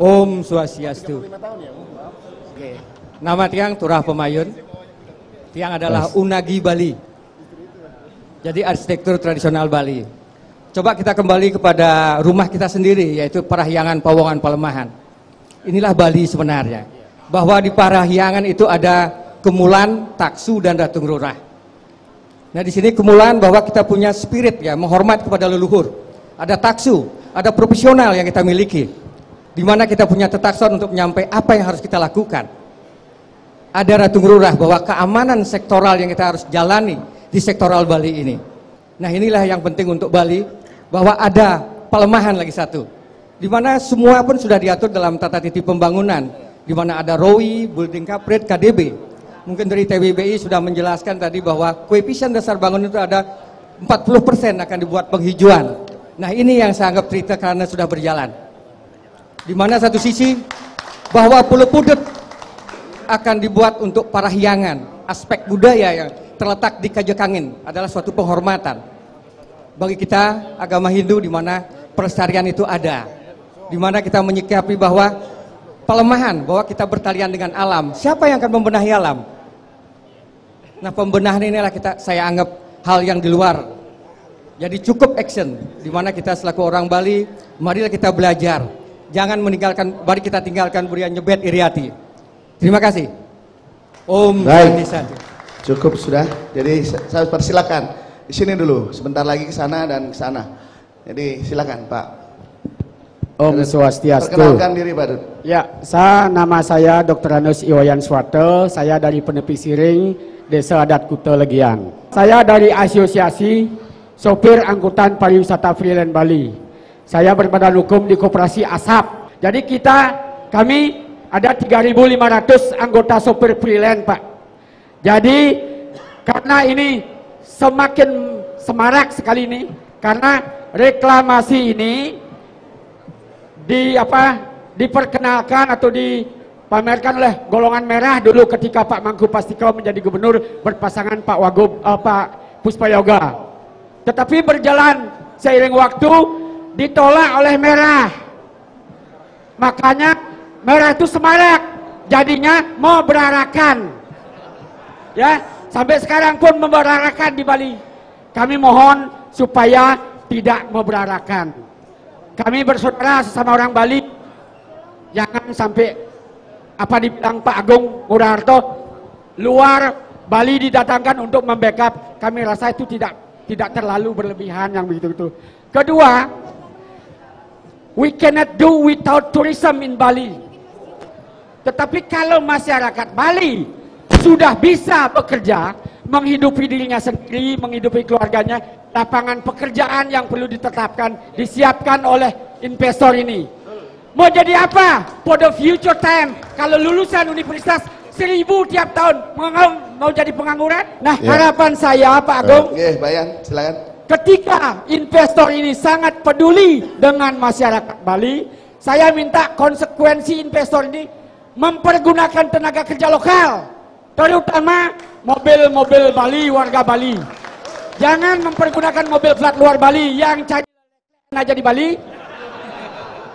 Om Swastiastu. Nama tiang Turah Pemayun. Tiang adalah Unagi Bali. Jadi arsitektur tradisional Bali. Coba kita kembali kepada rumah kita sendiri, yaitu Parahyangan Pawongan Palemahan. Inilah Bali sebenarnya. Bahwa di Parahyangan itu ada Kemulan, Taksu, dan Datung Rurah. Nah di sini Kemulan bahwa kita punya spirit ya, menghormat kepada leluhur. Ada Taksu, ada profesional yang kita miliki. Di mana kita punya tetakson untuk menyampaikan apa yang harus kita lakukan. Ada Datung Rurah bahwa keamanan sektoral yang kita harus jalani di sektoral Bali ini. Nah inilah yang penting untuk Bali, bahwa ada Palemahan lagi satu. Di mana semua pun sudah diatur dalam tata tertib pembangunan. Di mana ada ROI, Building Capret, KDB. Mungkin dari TBBI sudah menjelaskan tadi bahwa koefisien dasar bangunan itu ada 40% akan dibuat penghijauan. Nah ini yang saya anggap cerita karena sudah berjalan. Di mana satu sisi bahwa Pulau Pudet akan dibuat untuk Parahyangan. Aspek budaya yang terletak di Kajakangin adalah suatu penghormatan bagi kita agama Hindu, di mana pelestarian itu ada. Di mana kita menyikapi bahwa Palemahan, bahwa kita bertalian dengan alam. Siapa yang akan membenahi alam? Nah pembenahan inilah saya anggap hal yang di luar. Jadi cukup action, di mana kita selaku orang Bali, marilah kita belajar. Jangan meninggalkan, mari kita tinggalkan budaya nyebet iri hati. Terima kasih. Om Shanti Shanti. Cukup sudah. Jadi saya persilakan di sini dulu. Sebentar lagi ke sana dan ke sana. Jadi silakan Pak. Om Swastiastu. Perkenalkan diri Pak Dut. Ya, nama saya Dr. Anus Iwayan Swarte. Saya dari Penepi Siring, Desa Adat Kuta Legian. Saya dari Asosiasi Sopir Angkutan Pariwisata Freelance Bali. Saya berbadan hukum di Koperasi ASAP. Jadi kami ada 3.500 anggota sopir freelance Pak. Jadi karena ini semakin semarak sekali ini, karena reklamasi ini diperkenalkan atau dipamerkan oleh golongan merah dulu ketika Pak Mangku Pastikaw menjadi gubernur berpasangan Pak Puspa Yoga. Tetapi berjalan seiring waktu ditolak oleh merah. Makanya merah itu semarak, jadinya mau berarakan. Ya, sampai sekarang pun memberarakan di Bali. Kami mohon supaya tidak memberarakan. Kami bersaudara sesama orang Bali. Jangan sampai apa dibilang Pak Agung Ngurah-Harto, luar Bali didatangkan untuk membackup. Kami rasa itu tidak terlalu berlebihan yang begitu-begitu. Kedua, we cannot do without tourism in Bali. Tetapi kalau masyarakat Bali sudah bisa bekerja, menghidupi dirinya sendiri, menghidupi keluarganya, lapangan pekerjaan yang perlu ditetapkan, disiapkan oleh investor ini. Mau jadi apa? For the future time, kalau lulusan universitas 1.000 tiap tahun, mau jadi pengangguran? Nah, harapan saya Pak Agung, Bayan, silakan. ketika investor ini sangat peduli dengan masyarakat Bali, saya minta konsekuensi investor ini mempergunakan tenaga kerja lokal, terutama mobil-mobil Bali, warga Bali. Jangan mempergunakan mobil plat luar Bali yang cari aja di Bali,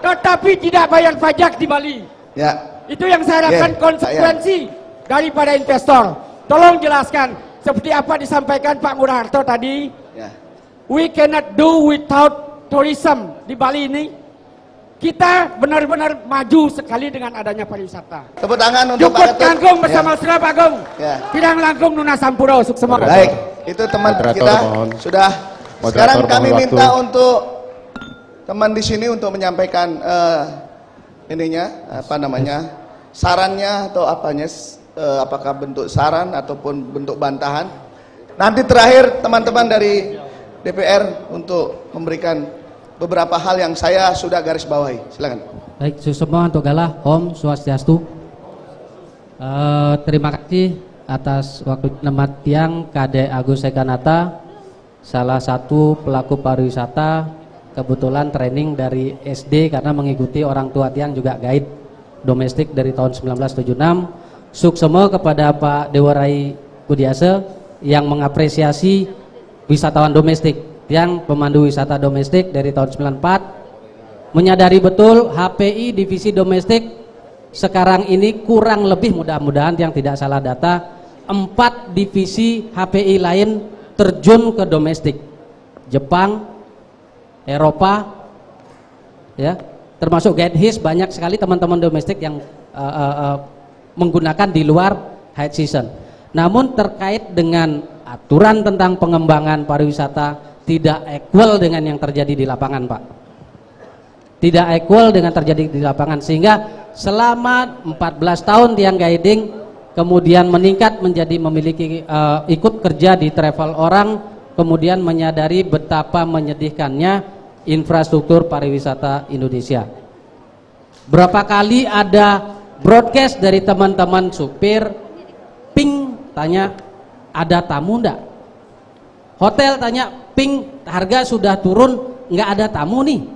tetapi tidak bayar pajak di Bali. Ya. Itu yang saya harapkan konsekuensi daripada investor. Tolong jelaskan seperti apa disampaikan Pak Ngurah-Harto tadi. Ya. We cannot do without tourism di Bali ini. Kita benar-benar maju sekali dengan adanya pariwisata. Tepuk tangan untuk Jukut Kangkung bersama Saudara Pak Agung. Pirang Langkung Nuna Sampuro, sukses. Baik, itu teman kita sudah. Sekarang kami minta untuk teman di sini untuk menyampaikan sarannya atau apanya, apakah bentuk saran ataupun bentuk bantahan. Nanti terakhir teman-teman dari DPR untuk memberikan beberapa hal yang saya sudah garis bawahi. Silakan. Baik, semua untuk galah Om Swastiastu. Terima kasih atas waktu nemat tiang Kade Agus Sekanata, salah satu pelaku pariwisata, kebetulan training dari SD karena mengikuti orang tua tiang juga guide domestik dari tahun 1976. Suksema kepada Pak Dewarai Budiase yang mengapresiasi wisatawan domestik, yang pemandu wisata domestik dari tahun 94 menyadari betul HPI divisi domestik sekarang ini kurang lebih, mudah-mudahan yang tidak salah data, 4 divisi HPI lain terjun ke domestik. Jepang, Eropa, ya, termasuk GetHis, banyak sekali teman-teman domestik yang menggunakan di luar high season. Namun terkait dengan aturan tentang pengembangan pariwisata tidak equal dengan yang terjadi di lapangan, Pak. Tidak equal dengan terjadi di lapangan, sehingga selama 14 tahun Tiang Guiding kemudian meningkat menjadi memiliki ikut kerja di travel orang, kemudian menyadari betapa menyedihkannya infrastruktur pariwisata Indonesia. Berapa kali ada broadcast dari teman-teman supir, ping tanya ada tamu enggak? Hotel tanya ping harga sudah turun, nggak ada tamu nih.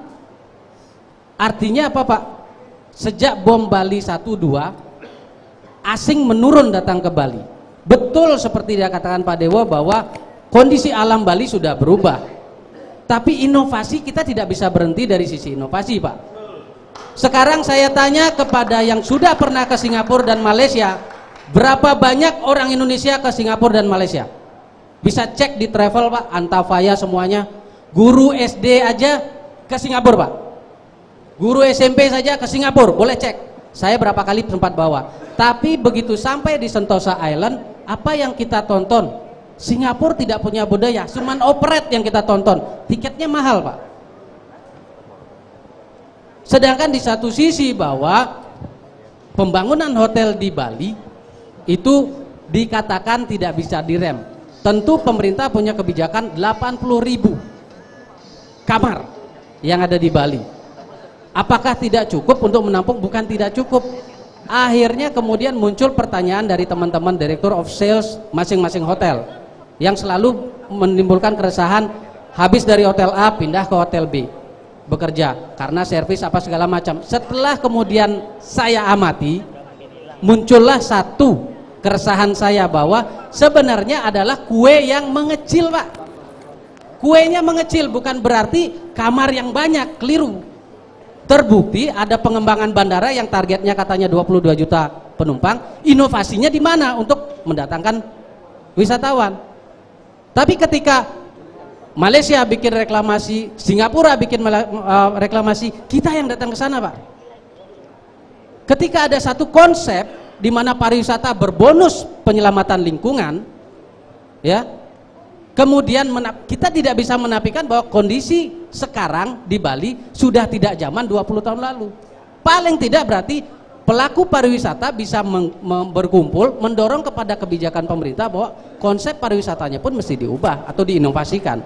Artinya apa, Pak? Sejak bom Bali 1-2, asing menurun datang ke Bali. Betul seperti dia katakan Pak Dewo bahwa kondisi alam Bali sudah berubah. Tapi inovasi kita tidak bisa berhenti dari sisi inovasi, Pak. Sekarang saya tanya kepada yang sudah pernah ke Singapura dan Malaysia, berapa banyak orang Indonesia ke Singapura dan Malaysia? Bisa cek di travel, Pak, Antafaya semuanya. Guru SD aja ke Singapura, Pak. Guru SMP saja ke Singapura, boleh cek. Saya berapa kali sempat bawa. Tapi begitu sampai di Sentosa Island, apa yang kita tonton? Singapura tidak punya budaya, cuman operate yang kita tonton. Tiketnya mahal, Pak. Sedangkan di satu sisi bahwa pembangunan hotel di Bali itu dikatakan tidak bisa direm. Tentu pemerintah punya kebijakan 80.000 kamar yang ada di Bali. Apakah tidak cukup untuk menampung? Bukan tidak cukup. Akhirnya kemudian muncul pertanyaan dari teman-teman Director of Sales masing-masing hotel yang selalu menimbulkan keresahan, habis dari hotel A pindah ke hotel B bekerja karena servis apa segala macam. Setelah kemudian saya amati, muncullah satu keresahan saya bahwa sebenarnya adalah kue yang mengecil, Pak. Kuenya mengecil bukan berarti kamar yang banyak, keliru. Terbukti ada pengembangan bandara yang targetnya katanya 22 juta penumpang, inovasinya di mana untuk mendatangkan wisatawan. Tapi ketika Malaysia bikin reklamasi, Singapura bikin reklamasi, kita yang datang ke sana, Pak. Ketika ada satu konsep di mana pariwisata berbonus penyelamatan lingkungan, ya, kemudian kita tidak bisa menafikan bahwa kondisi sekarang di Bali sudah tidak zaman 20 tahun lalu. Paling tidak berarti pelaku pariwisata bisa berkumpul mendorong kepada kebijakan pemerintah bahwa konsep pariwisatanya pun mesti diubah atau diinovasikan.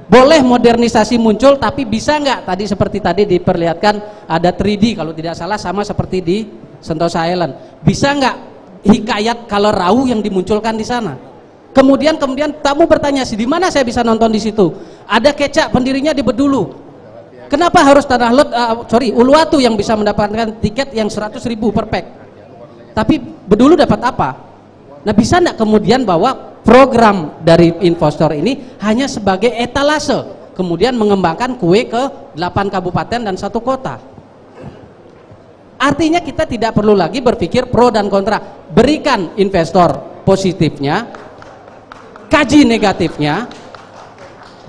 Boleh modernisasi muncul, tapi bisa nggak tadi seperti tadi diperlihatkan ada 3D kalau tidak salah, sama seperti di Sentosa Island. Bisa nggak hikayat color raw yang dimunculkan di sana? Kemudian tamu bertanya, di mana saya bisa nonton di situ? Ada kecak pendirinya di Bedulu. Kenapa harus Uluwatu yang bisa mendapatkan tiket yang 100.000 per pack? Tapi Bedulu dapat apa? Nah, bisa enggak kemudian bahwa program dari investor ini hanya sebagai etalase, kemudian mengembangkan kue ke 8 kabupaten dan 1 kota? Artinya kita tidak perlu lagi berpikir pro dan kontra. Berikan investor positifnya, kaji negatifnya,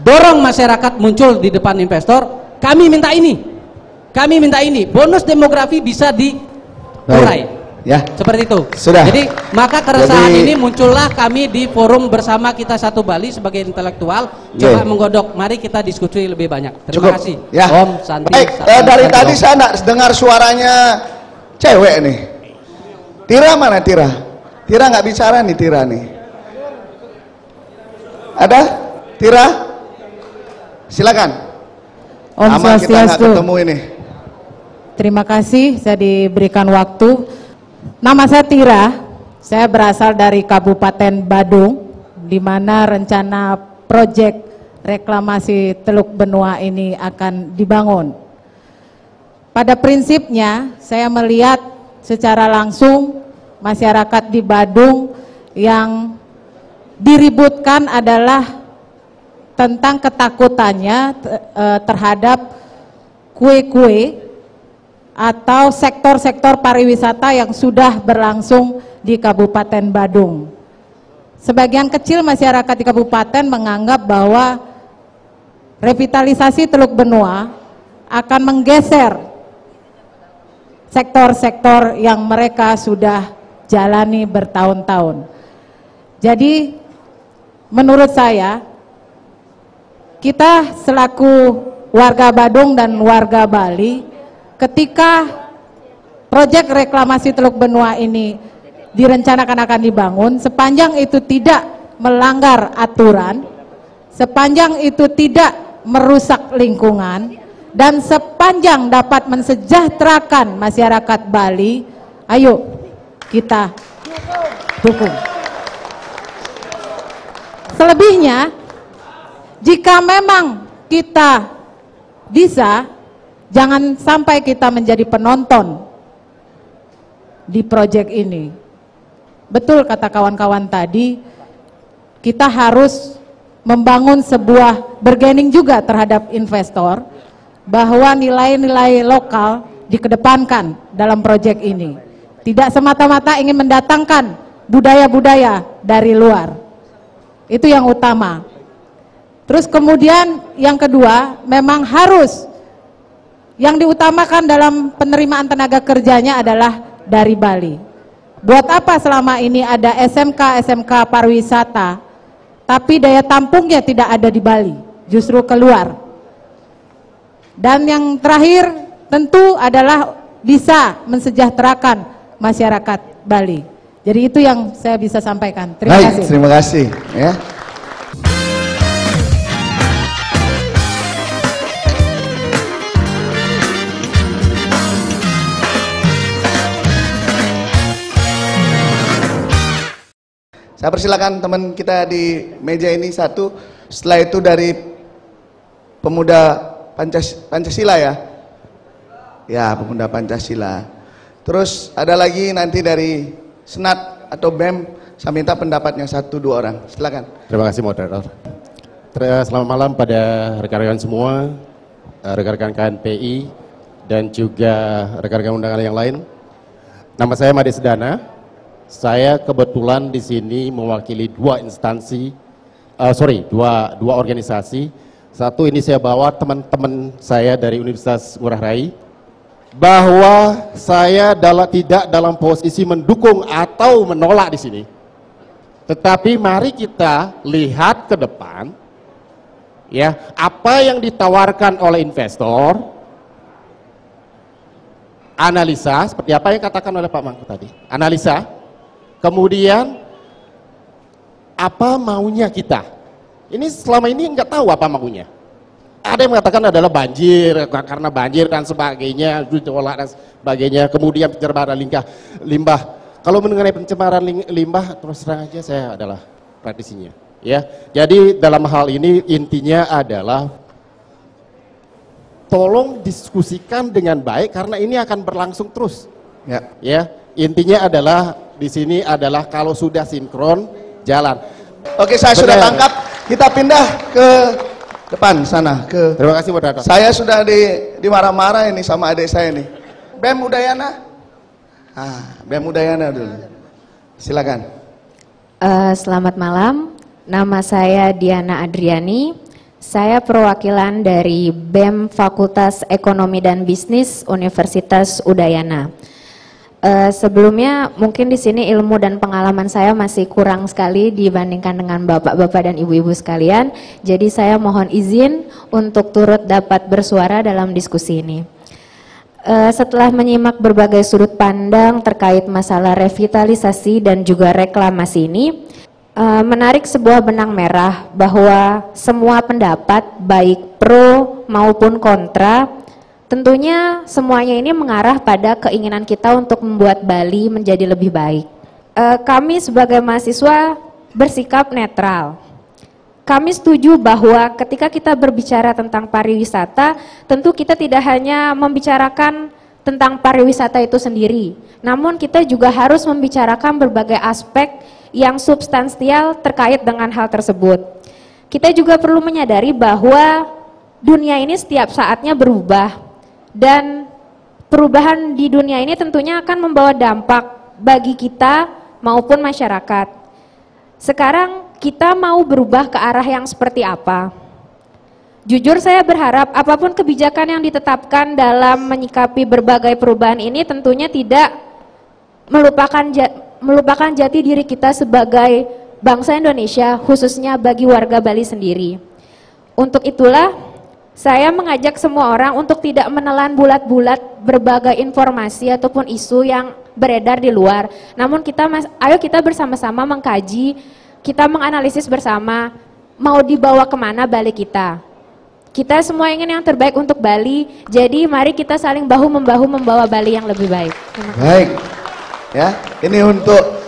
dorong masyarakat muncul di depan investor, kami minta ini, bonus demografi bisa diurai. Ya, seperti itu. Sudah. Jadi maka keresahan ini muncullah kami di forum bersama kita satu Bali sebagai intelektual, coba menggodok, mari kita diskusi lebih banyak. Terima kasih. Ya. Om Santi. Baik, dari tadi saya dengar suaranya cewek nih. Tira mana Tira? Tira nggak bicara nih, Tira nih. Ada? Tira? Silakan. Om Lama kita nggak ketemu ini. Terima kasih saya diberikan waktu. Nama saya Tira, saya berasal dari Kabupaten Badung, di mana rencana proyek reklamasi Teluk Benua ini akan dibangun. Pada prinsipnya saya melihat secara langsung masyarakat di Badung yang diributkan adalah tentang ketakutannya terhadap kue-kue atau sektor-sektor pariwisata yang sudah berlangsung di Kabupaten Badung. Sebagian kecil masyarakat di kabupaten menganggap bahwa revitalisasi Teluk Benua akan menggeser sektor-sektor yang mereka sudah jalani bertahun-tahun. Jadi menurut saya, kita selaku warga Badung dan warga Bali, ketika proyek reklamasi Teluk Benua ini direncanakan akan dibangun, sepanjang itu tidak melanggar aturan, sepanjang itu tidak merusak lingkungan, dan sepanjang dapat mensejahterakan masyarakat Bali, ayo kita dukung. Selebihnya, jika memang kita bisa, jangan sampai kita menjadi penonton di proyek ini. Betul kata kawan-kawan tadi, kita harus membangun sebuah bargaining juga terhadap investor, bahwa nilai-nilai lokal dikedepankan dalam proyek ini. Tidak semata-mata ingin mendatangkan budaya-budaya dari luar. Itu yang utama. Terus kemudian yang kedua, memang harus yang diutamakan dalam penerimaan tenaga kerjanya adalah dari Bali. Buat apa selama ini ada SMK pariwisata, tapi daya tampungnya tidak ada di Bali, justru keluar. Dan yang terakhir tentu adalah bisa mensejahterakan masyarakat Bali. Jadi itu yang saya bisa sampaikan. Terima kasih. Terima kasih. Ya. Saya persilakan teman kita di meja ini satu. Setelah itu dari pemuda Pancasila ya. Ya, pemuda Pancasila. Terus ada lagi nanti dari Senat atau BEM. Saya minta pendapatnya 1-2 orang. Silakan. Terima kasih moderator. Selamat malam pada rekan-rekan semua, rekan-rekan KNPI dan juga rekan-rekan undangan yang lain. Nama saya Made Sedana. Saya kebetulan di sini mewakili dua organisasi. Satu, ini saya bawa teman-teman saya dari Universitas Ngurah Rai, bahwa saya tidak dalam posisi mendukung atau menolak di sini. Tetapi mari kita lihat ke depan, ya, apa yang ditawarkan oleh investor, analisa seperti apa yang katakan oleh Pak Mangku tadi, analisa, kemudian apa maunya kita. Ini selama ini nggak tahu apa maunya. Ada yang mengatakan adalah banjir, karena banjir dan sebagainya, ditolak dan sebagainya. Kemudian pencemaran limbah. Kalau mengenai pencemaran limbah, terus terang aja saya adalah praktisinya. Ya, jadi dalam hal ini intinya adalah tolong diskusikan dengan baik karena ini akan berlangsung terus. Ya, intinya adalah di sini adalah kalau sudah sinkron jalan. Oke, saya sudah tangkap. Kita pindah ke depan sana ke. Terima kasih moderator. Saya sudah dimarah-marah ini sama adik saya nih. BEM Udayana. BEM Udayana dulu. Silakan. Selamat malam. Nama saya Diana Adriani. Saya perwakilan dari BEM Fakultas Ekonomi dan Bisnis Universitas Udayana. Sebelumnya mungkin di sini ilmu dan pengalaman saya masih kurang sekali dibandingkan dengan bapak-bapak dan ibu-ibu sekalian. Jadi saya mohon izin untuk turut dapat bersuara dalam diskusi ini. Setelah menyimak berbagai sudut pandang terkait masalah revitalisasi dan juga reklamasi ini, menarik sebuah benang merah bahwa semua pendapat baik pro maupun kontra tentunya semuanya ini mengarah pada keinginan kita untuk membuat Bali menjadi lebih baik. Kami sebagai mahasiswa bersikap netral. Kami setuju bahwa ketika kita berbicara tentang pariwisata, tentu kita tidak hanya membicarakan tentang pariwisata itu sendiri, namun kita juga harus membicarakan berbagai aspek yang substansial terkait dengan hal tersebut. Kita juga perlu menyadari bahwa dunia ini setiap saatnya berubah. Dan perubahan di dunia ini tentunya akan membawa dampak bagi kita maupun masyarakat. Sekarang kita mau berubah ke arah yang seperti apa? Jujur saya berharap apapun kebijakan yang ditetapkan dalam menyikapi berbagai perubahan ini tentunya tidak melupakan jati diri kita sebagai bangsa Indonesia, khususnya bagi warga Bali sendiri. Untuk itulah saya mengajak semua orang untuk tidak menelan bulat-bulat berbagai informasi ataupun isu yang beredar di luar. Namun ayo kita bersama-sama mengkaji, kita menganalisis bersama, mau dibawa kemana Bali kita. Kita semua ingin yang terbaik untuk Bali, jadi mari kita saling bahu-membahu membawa Bali yang lebih baik. Baik, ya ini untuk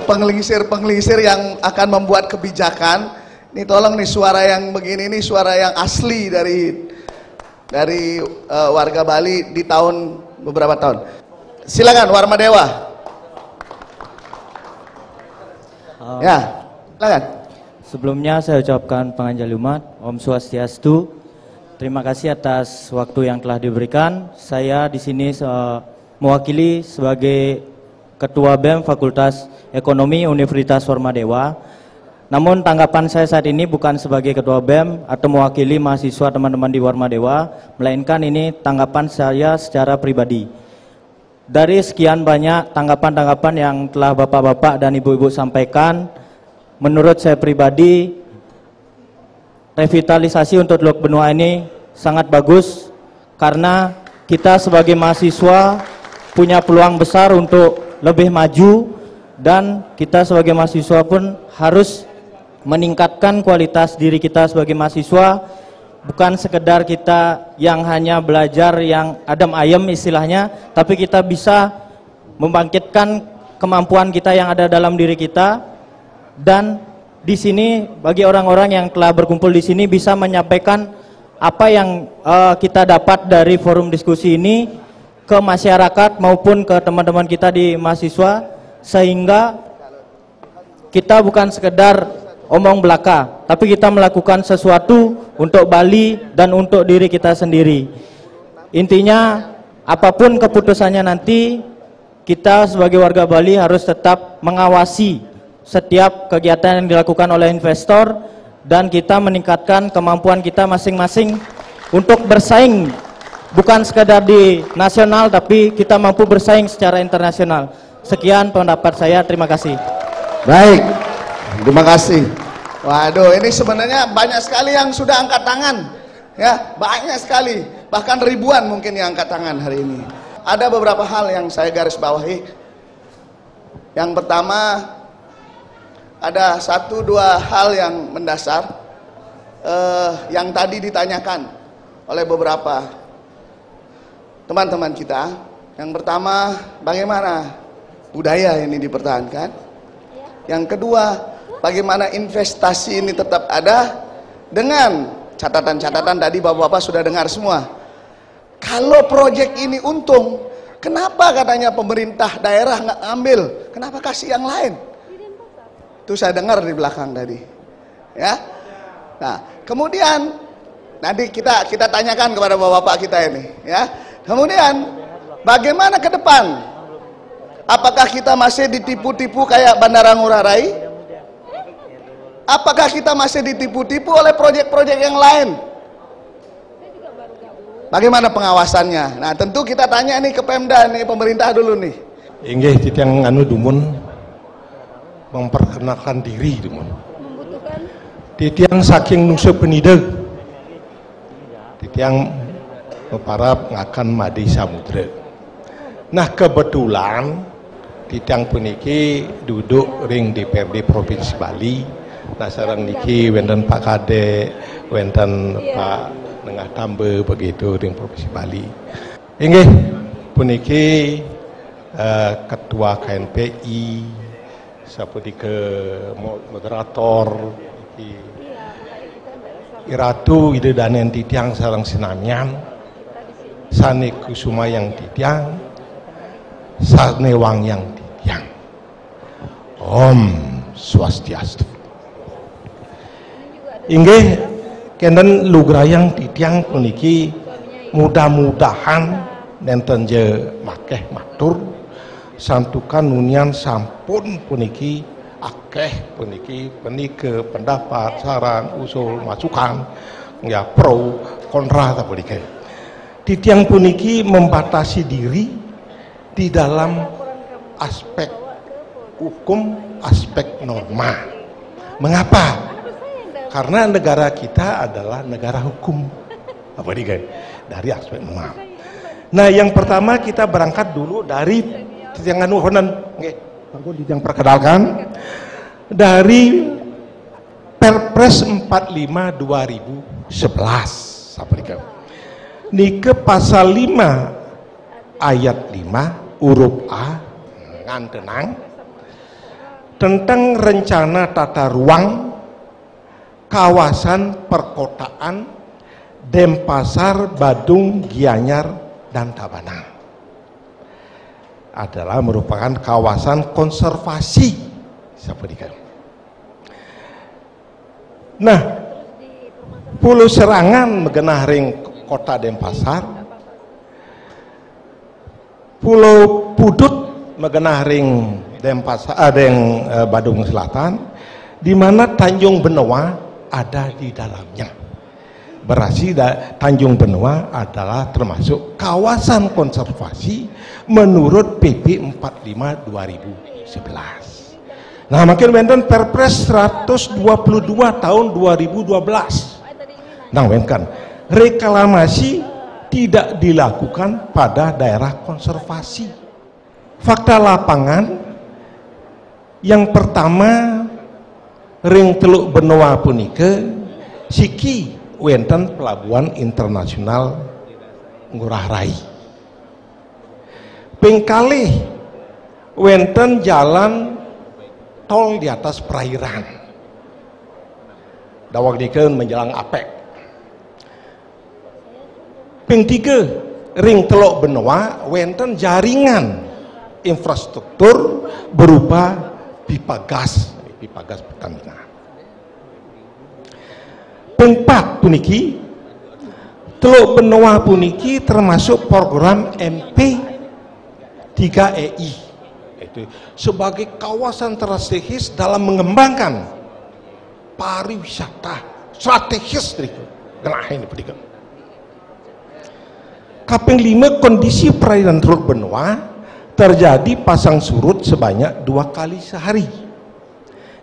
pengelisir-pengelisir yang akan membuat kebijakan. Ini tolong nih suara yang begini, ini suara yang asli dari warga Bali di beberapa tahun. Silakan Warma Dewa. Ya, silakan. Sebelumnya saya ucapkan panganjali umat, Om Swastiastu. Terima kasih atas waktu yang telah diberikan. Saya di sini mewakili sebagai Ketua BEM Fakultas Ekonomi Universitas Warma Dewa. Namun tanggapan saya saat ini bukan sebagai Ketua BEM atau mewakili mahasiswa teman-teman di Warma Dewa, melainkan ini tanggapan saya secara pribadi. Dari sekian banyak tanggapan-tanggapan yang telah Bapak-Bapak dan Ibu-Ibu sampaikan, menurut saya pribadi, revitalisasi untuk Teluk Benua ini sangat bagus karena kita sebagai mahasiswa punya peluang besar untuk lebih maju dan kita sebagai mahasiswa pun harus meningkatkan kualitas diri kita sebagai mahasiswa, bukan sekedar kita yang hanya belajar yang adem ayem istilahnya, tapi kita bisa membangkitkan kemampuan kita yang ada dalam diri kita. Dan di sini bagi orang-orang yang telah berkumpul di sini bisa menyampaikan apa yang kita dapat dari forum diskusi ini ke masyarakat maupun ke teman-teman kita di mahasiswa, sehingga kita bukan sekedar omong belaka, tapi kita melakukan sesuatu untuk Bali dan untuk diri kita sendiri. Intinya, apapun keputusannya nanti, kita sebagai warga Bali harus tetap mengawasi setiap kegiatan yang dilakukan oleh investor dan kita meningkatkan kemampuan kita masing-masing untuk bersaing, bukan sekedar di nasional, tapi kita mampu bersaing secara internasional. Sekian pendapat saya, terima kasih. Baik, terima kasih. Waduh, ini sebenarnya banyak sekali yang sudah angkat tangan, ya, banyak sekali, bahkan ribuan mungkin yang angkat tangan hari ini. Ada beberapa hal yang saya garis bawahi. Yang pertama, ada 1-2 hal yang mendasar, yang tadi ditanyakan oleh beberapa teman-teman kita. Yang pertama, bagaimana budaya ini dipertahankan? Yang kedua, bagaimana investasi ini tetap ada dengan catatan-catatan tadi Bapak-Bapak sudah dengar semua. Kalau proyek ini untung, kenapa katanya pemerintah daerah nggak ngambil? Kenapa kasih yang lain? Itu saya dengar di belakang tadi. Ya. Nah, kemudian nanti kita tanyakan kepada Bapak-Bapak kita ini, ya. Kemudian bagaimana ke depan? Apakah kita masih ditipu-tipu kayak Bandara Ngurah Rai? Apakah kita masih ditipu-tipu oleh proyek-proyek yang lain? Bagaimana pengawasannya? Nah, tentu kita tanya nih ke Pemda nih, pemerintah dulu nih. Inggih titiang anu dumun memperkenalkan diri dumun. Titiang saking nungsu penideg. Titiang meparap ngakan madi samudra. Nah, kebetulan titiang puniki duduk ring DPRD Provinsi Bali. Nah, sarang niki wenten Pak Kade, wenten Pak Nengah Tambe begitu di Provinsi Bali. Inggih puniki Ketua KNPI, saputi ke moderator iki Iratu ide danen titiang sarang sinamian, sane kusuma yang titiang, sane wang yang titiang. Om Swastiastu. Inggih kenten lugrayang titiang puniki mudah-mudahan nenten je makeh matur santukan nunian sampun puniki akeh puniki penike pendapat saran usul masukan ya pro kontra ta puniki titiang puniki membatasi diri di dalam aspek hukum aspek norma. Mengapa? Karena negara kita adalah negara hukum apa nih guys dari aspek norma. Nah yang pertama kita berangkat dulu dari yang yang perkenalkan dari Perpres 45 2011 apa nih guys. Nike pasal 5 ayat 5 huruf A ngantenang tentang rencana tata ruang kawasan perkotaan Denpasar, Badung, Gianyar, dan Tabanan adalah merupakan kawasan konservasi. Nah, Pulau Serangan megenah ring kota Denpasar, Pulau Pudut megenah ring Denpasar, Badung Selatan, di mana Tanjung Benoa ada di dalamnya. Berarti Tanjung Benoa adalah termasuk kawasan konservasi menurut PP 45 2011. Nah, makin wenten Perpres 122 tahun 2012. Nah, wenten reklamasi tidak dilakukan pada daerah konservasi. Fakta lapangan yang pertama ring Teluk Benoa punike siki wenten pelabuhan internasional Ngurah Rai. Pengkalih wenten jalan tol di atas perairan. Dawak dikeun menjelang Apek. Ping 3 ring Teluk Benoa wenten jaringan infrastruktur berupa pipa gas Pertamina. Ping 4 puniki Teluk Benoa puniki termasuk program MP 3EI itu sebagai kawasan strategis dalam mengembangkan pariwisata strategis genah ini pendidikan. Kaping 5 kondisi perairan Teluk Benoa terjadi pasang surut sebanyak 2 kali sehari,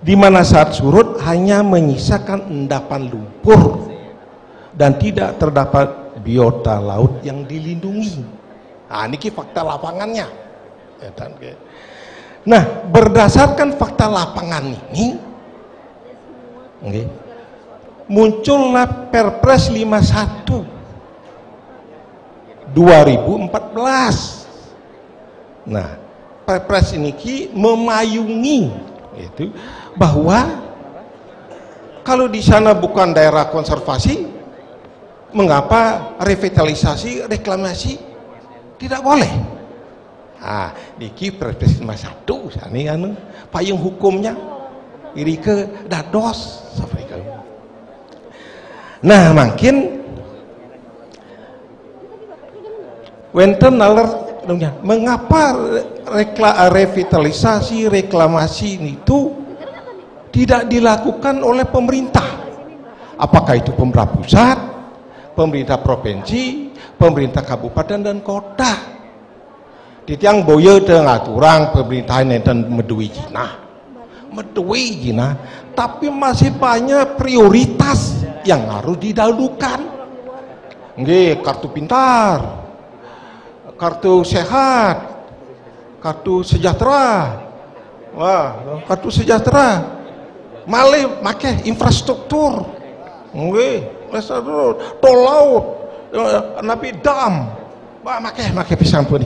di mana saat surut hanya menyisakan endapan lumpur dan tidak terdapat biota laut yang dilindungi. Nah, ini fakta lapangannya. Nah, berdasarkan fakta lapangan ini, muncullah Perpres 51 2014. Nah, Perpres ini memayungi itu bahwa kalau di sana bukan daerah konservasi, mengapa revitalisasi, reklamasi tidak boleh? Ah, niki Perpres 51 sani anu payung hukumnya iri ke dados saprika. Nah, makin wenten naler mengapa revitalisasi, reklamasi itu tidak dilakukan oleh pemerintah? Apakah itu pemerintah pusat, pemerintah provinsi, pemerintah kabupaten dan kota? Di tiang boyo dengan aturan pemerintahan enten medui jina, tapi masih banyak prioritas yang harus didahulukan. Nggih, kartu pintar, kartu sehat, kartu sejahtera. Wah, kartu sejahtera malih make infrastruktur. Nggih, tol laut, napi dam. Wah, make pisan pun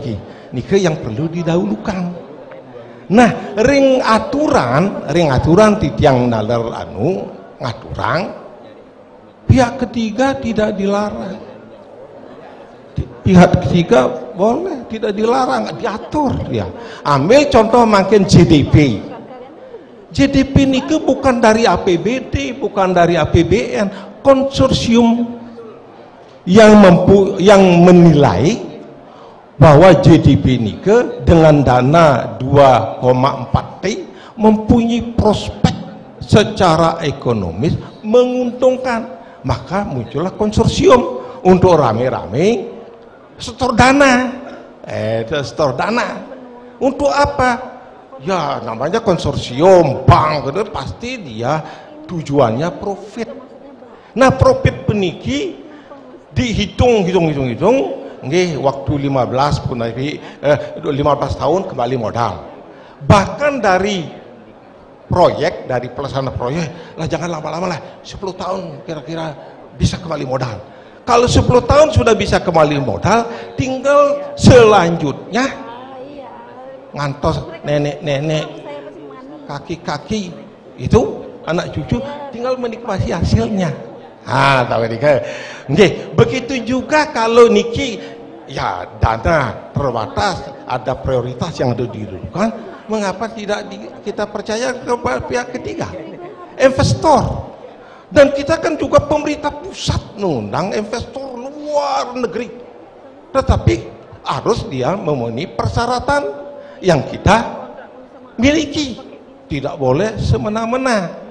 niki yang perlu didahulukan. Nah, ring aturan titiang nalar anu ngaturan pihak ketiga tidak dilarang. Pihak ketiga boleh, tidak dilarang, diatur ya. Ambil contoh makin JDP. JDP niki bukan dari APBD, bukan dari APBN, konsorsium yang menilai bahwa GDP Nike dengan dana 2,4 T mempunyai prospek secara ekonomis menguntungkan. Maka muncullah konsorsium untuk rame-rame setor dana. Setor dana. Untuk apa? Ya namanya konsorsium, bank, gitu, pasti dia tujuannya profit. Nah profit peniki dihitung, nggih waktu 15 pun 15 tahun kembali modal. Bahkan dari proyek, dari pelaksana proyek, lah jangan lama-lama lah, 10 tahun kira-kira bisa kembali modal. Kalau 10 tahun sudah bisa kembali modal, tinggal selanjutnya ngantos nenek-nenek, kaki-kaki itu anak cucu tinggal menikmati hasilnya. Tahu nika. Nggih, begitu juga kalau niki ya dana terbatas, ada prioritas yang harus didudukkan, mengapa tidak kita percaya kepada pihak ketiga, investor. Dan kita kan juga pemerintah pusat nundang investor luar negeri, tetapi harus dia memenuhi persyaratan yang kita miliki, tidak boleh semena-mena.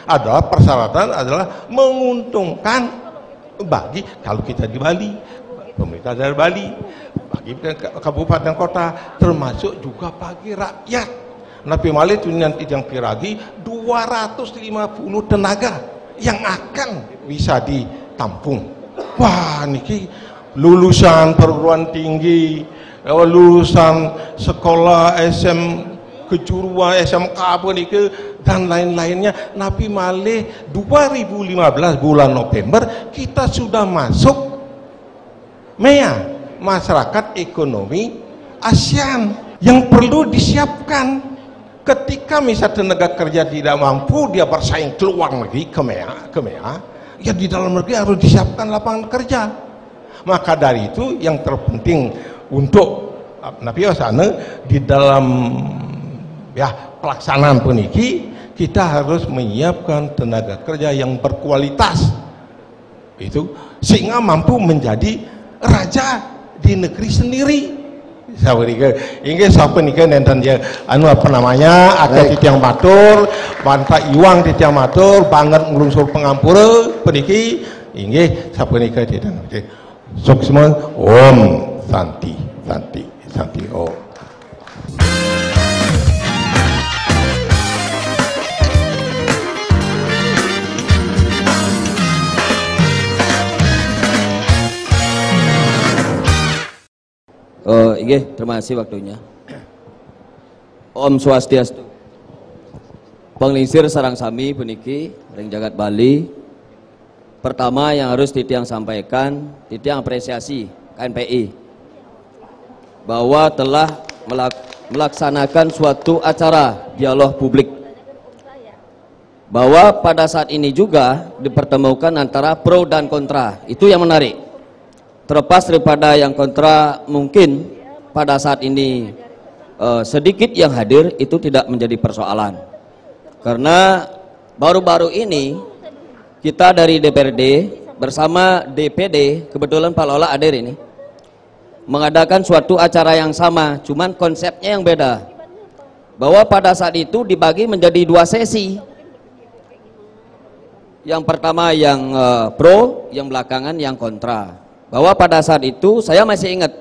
Adalah persyaratan adalah menguntungkan bagi, kalau kita di Bali, pemerintah dari Bali, bagi kabupaten kota, termasuk juga bagi rakyat. Nabi Malik itu nanti yang piragi 250 tenaga yang akan bisa ditampung. Wah niki lulusan perguruan tinggi, lulusan sekolah SM kejuruan, SMK apa niki dan lain-lainnya. Nabi Malik 2015 bulan November kita sudah masuk MEA, masyarakat ekonomi ASEAN, yang perlu disiapkan. Ketika misalnya tenaga kerja tidak mampu, dia bersaing keluar negeri ke MEA, ya di dalam negeri harus disiapkan lapangan kerja. Maka dari itu yang terpenting untuk Nabi Wasana di dalam ya pelaksanaan peniki, kita harus menyiapkan tenaga kerja yang berkualitas itu, sehingga mampu menjadi raja di negeri sendiri. Inggih sapa nika nenten dia apa namanya akad titiang matur, banta iwang titiang matur, banget nglungsur pengampura peniki inggih sapa nika titiang. Sok semua Om Santi Om. Terima kasih waktunya. Om Swastiastu. Penglingsir sarang sami puniki ring jagat Bali. Pertama yang harus titiang sampaikan, titiang apresiasi KNPI bahwa telah melaksanakan suatu acara dialog publik, bahwa pada saat ini juga dipertemukan antara pro dan kontra. Itu yang menarik. Terlepas daripada yang kontra mungkin pada saat ini sedikit yang hadir, itu tidak menjadi persoalan, karena baru-baru ini kita dari DPRD bersama DPD, kebetulan Pak Lola hadir ini, mengadakan suatu acara yang sama, cuman konsepnya yang beda, bahwa pada saat itu dibagi menjadi 2 sesi. Yang pertama yang pro, yang belakangan yang kontra. Bahwa pada saat itu saya masih ingat,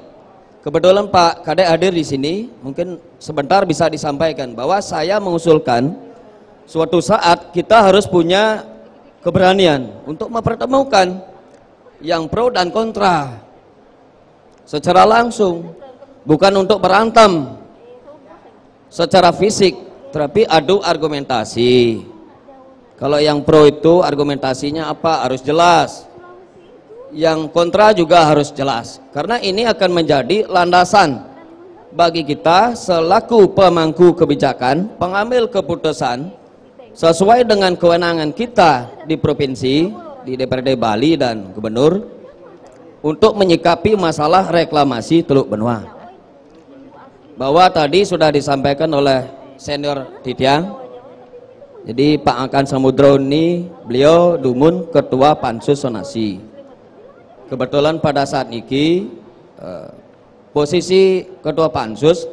kebetulan Pak Kadek hadir di sini, mungkin sebentar bisa disampaikan bahwa saya mengusulkan suatu saat kita harus punya keberanian untuk mempertemukan yang pro dan kontra secara langsung, bukan untuk berantem secara fisik, tapi adu argumentasi. Kalau yang pro itu argumentasinya apa? Harus jelas. Yang kontra juga harus jelas, karena ini akan menjadi landasan bagi kita selaku pemangku kebijakan, pengambil keputusan sesuai dengan kewenangan kita di provinsi, di DPRD Bali dan Gubernur, untuk menyikapi masalah reklamasi Teluk Benua. Bahwa tadi sudah disampaikan oleh senior Titiang, jadi Pak Akan Samudro ini beliau Dumun Ketua Pansus Sonasi. kebetulan pada saat ini posisi ketua pansus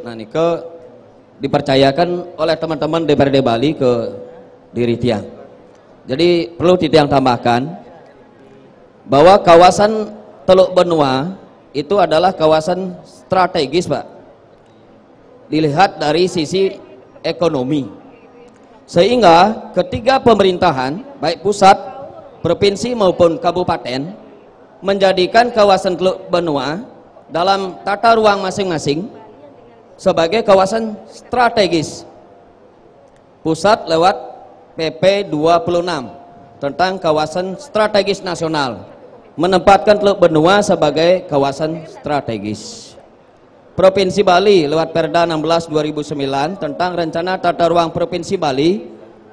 dipercayakan oleh teman-teman DPRD Bali ke diri Tiang. Jadi perlu Tiang tambahkan bahwa kawasan Teluk Benua itu adalah kawasan strategis, Pak. Dilihat dari sisi ekonomi. Sehingga ketiga pemerintahan baik pusat, provinsi maupun kabupaten menjadikan kawasan Teluk Benua dalam tata ruang masing-masing sebagai kawasan strategis. Pusat lewat PP 26 tentang kawasan strategis nasional menempatkan Teluk Benua sebagai kawasan strategis. Provinsi Bali lewat Perda 16 2009 tentang rencana tata ruang Provinsi Bali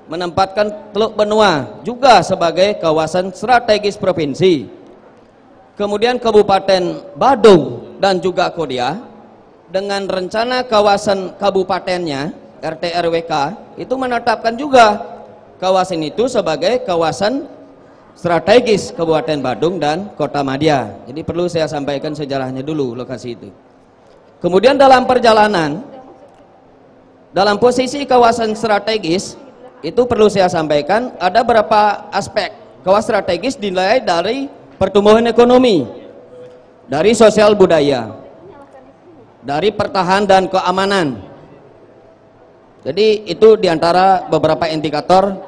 menempatkan Teluk Benua juga sebagai kawasan strategis provinsi. Kemudian Kabupaten Badung dan juga Kodia dengan rencana kawasan kabupatennya RT RWK itu menetapkan juga kawasan itu sebagai kawasan strategis Kabupaten Badung dan Kota Madya. Jadi perlu saya sampaikan sejarahnya dulu lokasi itu. Kemudian dalam perjalanan dalam posisi kawasan strategis itu perlu saya sampaikan ada beberapa aspek. Kawasan strategis dinilai dari pertumbuhan ekonomi, dari sosial budaya, dari pertahanan dan keamanan. Jadi itu diantara beberapa indikator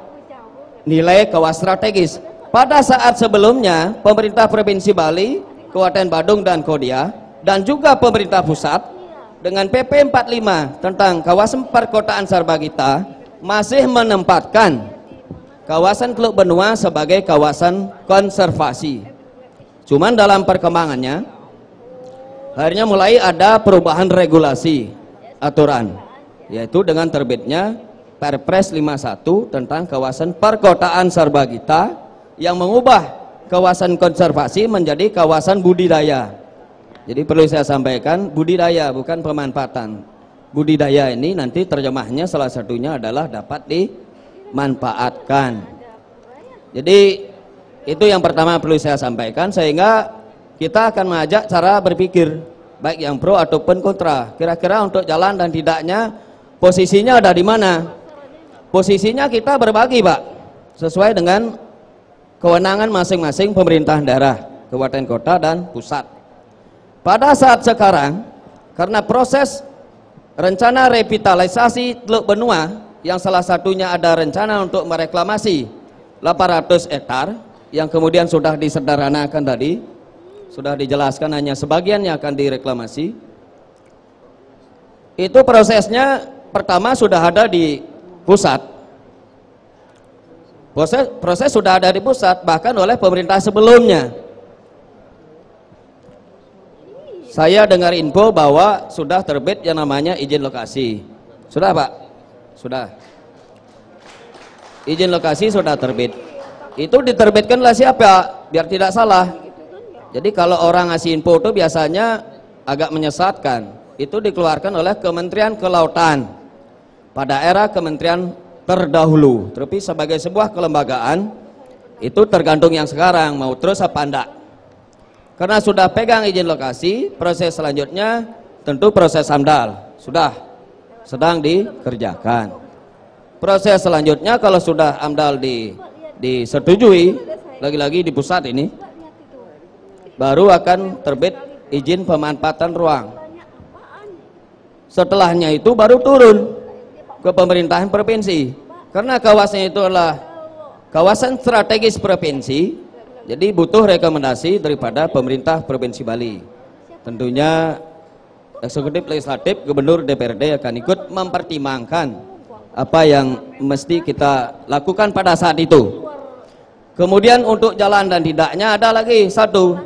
nilai kawasan strategis. Pada saat sebelumnya pemerintah Provinsi Bali, Kabupaten Badung dan Kodia dan juga pemerintah pusat dengan PP 45 tentang kawasan perkotaan Sarbagita masih menempatkan kawasan Teluk Benua sebagai kawasan konservasi. Cuman dalam perkembangannya akhirnya mulai ada perubahan regulasi aturan, yaitu dengan terbitnya Perpres 51 tentang kawasan perkotaan Sarbagita yang mengubah kawasan konservasi menjadi kawasan budidaya. Jadi perlu saya sampaikan, budidaya bukan pemanfaatan. Budidaya ini nanti terjemahnya salah satunya adalah dapat dimanfaatkan. Jadi itu yang pertama perlu saya sampaikan, sehingga kita akan mengajak cara berpikir baik yang pro ataupun kontra. Kira-kira untuk jalan dan tidaknya posisinya ada di mana? Posisinya kita berbagi, Pak, sesuai dengan kewenangan masing-masing pemerintah daerah, kabupaten kota dan pusat. Pada saat sekarang karena proses rencana revitalisasi Teluk Benua yang salah satunya ada rencana untuk mereklamasi 800 hektar yang kemudian sudah disederhanakan tadi, sudah dijelaskan hanya sebagiannya akan direklamasi. Itu prosesnya pertama sudah ada di pusat. Proses sudah ada di pusat bahkan oleh pemerintah sebelumnya. Saya dengar info bahwa sudah terbit yang namanya izin lokasi. Sudah, Pak? Sudah. Izin lokasi sudah terbit. Itu diterbitkan oleh siapa? Biar tidak salah. Jadi kalau orang ngasih info itu biasanya agak menyesatkan. Itu dikeluarkan oleh Kementerian Kelautan pada era kementerian terdahulu. Tapi sebagai sebuah kelembagaan itu tergantung yang sekarang mau terus apa enggak. Karena sudah pegang izin lokasi, proses selanjutnya tentu proses AMDAL sudah sedang dikerjakan. Proses selanjutnya kalau sudah AMDAL disetujui, lagi-lagi di pusat ini, baru akan terbit izin pemanfaatan ruang. Setelahnya itu baru turun ke pemerintahan provinsi. Karena kawasan itu adalah kawasan strategis provinsi, jadi butuh rekomendasi daripada pemerintah Provinsi Bali. Tentunya eksekutif, legislatif, gubernur, DPRD akan ikut mempertimbangkan apa yang mesti kita lakukan pada saat itu. Kemudian untuk jalan dan tidaknya ada lagi satu,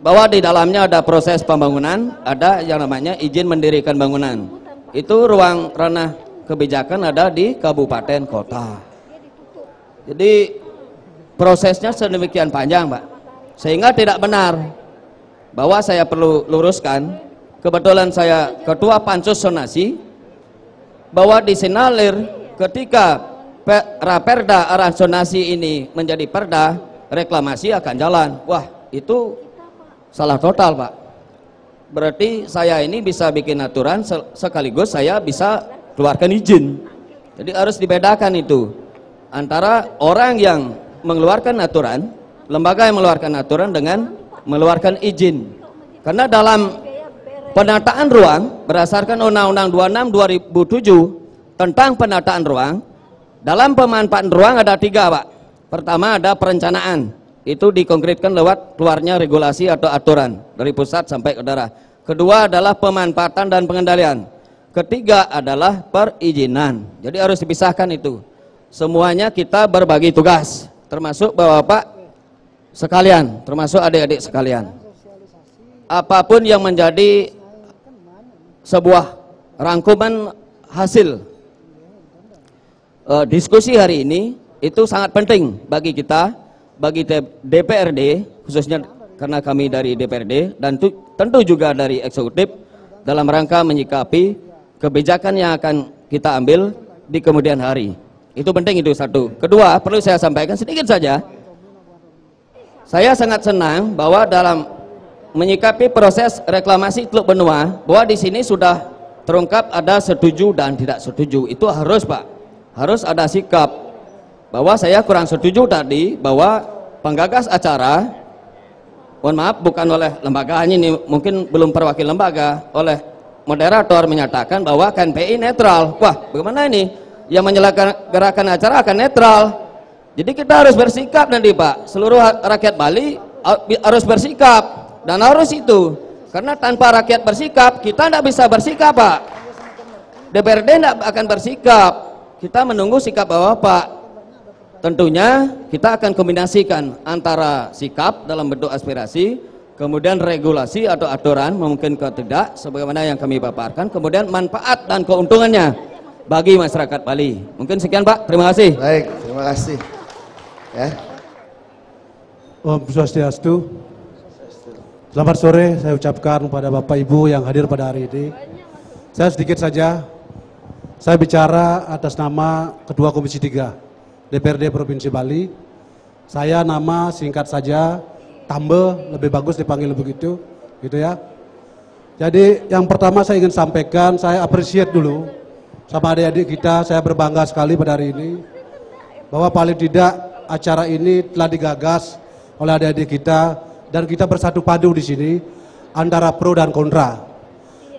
bahwa di dalamnya ada proses pembangunan, ada yang namanya izin mendirikan bangunan. Itu ruang ranah kebijakan ada di kabupaten kota. Jadi prosesnya sedemikian panjang, Pak, sehingga tidak benar bahwa saya perlu luruskan. Kebetulan saya ketua pansus zonasi, bahwa disinalir ketika Raperda arah zonasi ini menjadi perda, reklamasi akan jalan. Wah, itu salah total Pak. Berarti saya ini bisa bikin aturan sekaligus saya bisa keluarkan izin. Jadi harus dibedakan itu antara orang yang mengeluarkan aturan, lembaga yang mengeluarkan aturan dengan mengeluarkan izin. Karena dalam penataan ruang berdasarkan Undang-Undang 26 2007 tentang penataan ruang, dalam pemanfaatan ruang ada 3 Pak. Pertama ada perencanaan. Itu dikonkretkan lewat keluarnya regulasi atau aturan dari pusat sampai ke daerah. Kedua adalah pemanfaatan dan pengendalian. Ketiga adalah perizinan. Jadi harus dipisahkan itu. Semuanya kita berbagi tugas, termasuk Bapak sekalian, termasuk adik-adik sekalian. Apapun yang menjadi sebuah rangkuman hasil diskusi hari ini itu sangat penting bagi kita, bagi DPRD, khususnya karena kami dari DPRD dan tentu juga dari eksekutif dalam rangka menyikapi kebijakan yang akan kita ambil di kemudian hari. Itu penting itu satu. Kedua, perlu saya sampaikan sedikit saja. Saya sangat senang bahwa dalam menyikapi proses reklamasi Teluk Benua, bahwa di sini sudah terungkap ada setuju dan tidak setuju. Itu harus Pak, harus ada sikap. Bahwa saya kurang setuju tadi bahwa penggagas acara, mohon maaf bukan oleh lembaga ini, mungkin belum perwakil lembaga, oleh moderator menyatakan bahwa KNPI netral. Wah, bagaimana ini? Yang menyelenggarakan acara akan netral. Jadi kita harus bersikap nanti Pak. Seluruh rakyat Bali harus bersikap dan harus itu. Karena tanpa rakyat bersikap, kita tidak bisa bersikap Pak. DPRD tidak akan bersikap. Kita menunggu sikap Bapak. Tentunya kita akan kombinasikan antara sikap dalam bentuk aspirasi, kemudian regulasi atau aturan mungkin ke tidak, sebagaimana yang kami paparkan, kemudian manfaat dan keuntungannya bagi masyarakat Bali. Mungkin sekian Pak, terima kasih. Baik, terima kasih. Ya. Om Swastiastu. Selamat sore saya ucapkan kepada Bapak Ibu yang hadir pada hari ini. Saya sedikit saja, saya bicara atas nama Ketua Komisi 3 DPRD Provinsi Bali. Saya nama singkat saja Tambe, lebih bagus dipanggil begitu, gitu ya. Jadi yang pertama saya ingin sampaikan, saya appreciate dulu sama adik-adik kita. Saya berbangga sekali pada hari ini bahwa paling tidak acara ini telah digagas oleh adik-adik kita dan kita bersatu padu di sini antara pro dan kontra.